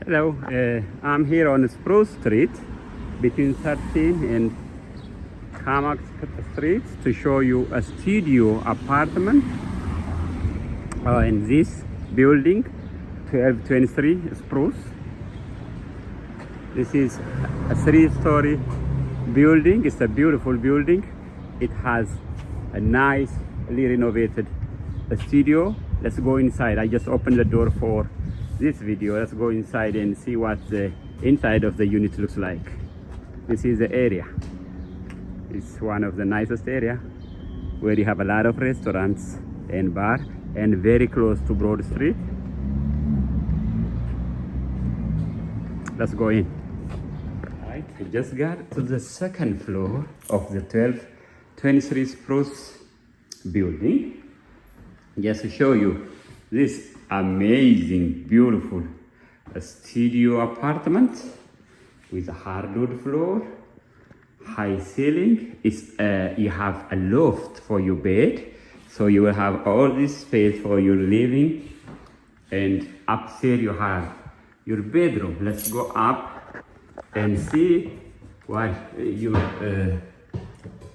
Hello, I'm here on Spruce Street between 13 and Carmack Streets to show you a studio apartment in this building, 1223 Spruce. This is a 3-story building. It's a beautiful building. It has a nicely renovated studio. Let's go inside. I just opened the door for this video. Let's go inside and see what the inside of the unit looks like. This is the area. It's one of the nicest area where you have a lot of restaurants and bar and very close to Broad Street. Let's go in. All right, we just got to the second floor of the 1223 Spruce building. Just to show you this amazing, beautiful studio apartment with a hardwood floor, high ceiling. You have a loft for your bed, so you will have all this space for your living, and upstairs you have your bedroom. Let's go up and see what your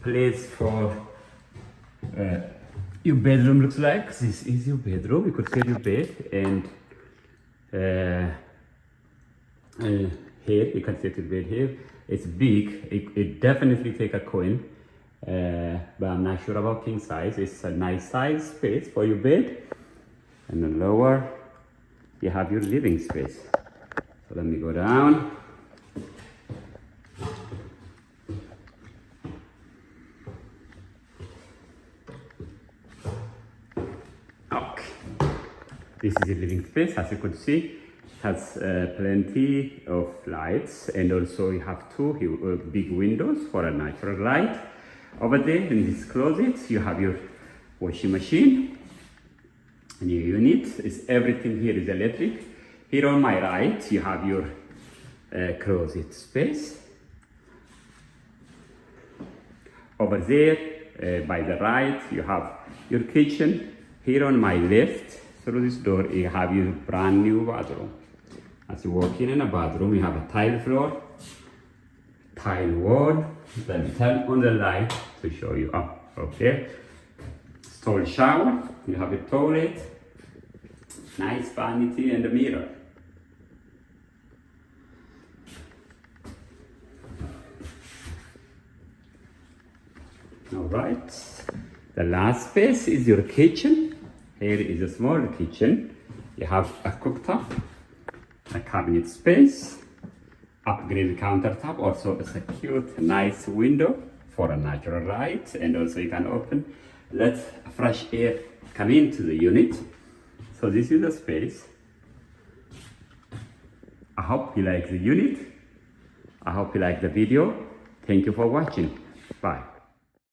place for your bedroom looks like. This is your bedroom. You could see your bed, and here you can see your bed here. It's big. It definitely take a queen, but I'm not sure about king size. It's a nice size space for your bed, and the lower you have your living space. So let me go down. This is the living space. As you could see, it has plenty of lights, and also you have two big windows for a natural light. Over there in this closet, you have your washing machine. And your unit is everything here is electric. Here on my right, you have your closet space. Over there, by the right, you have your kitchen. Here on my left, through this door, you have your brand new bathroom. As you walk in a bathroom, you have a tile floor, tile wall. Let me turn on the light to show you. Okay. Stall shower. You have a toilet, nice vanity, and a mirror. All right. The last space is your kitchen. Here is a small kitchen. You have a cooktop, a cabinet space, upgraded countertop. Also, it's a cute, nice window for a natural light, and also you can let fresh air come into the unit. So this is the space. I hope you like the unit. I hope you like the video. Thank you for watching. Bye.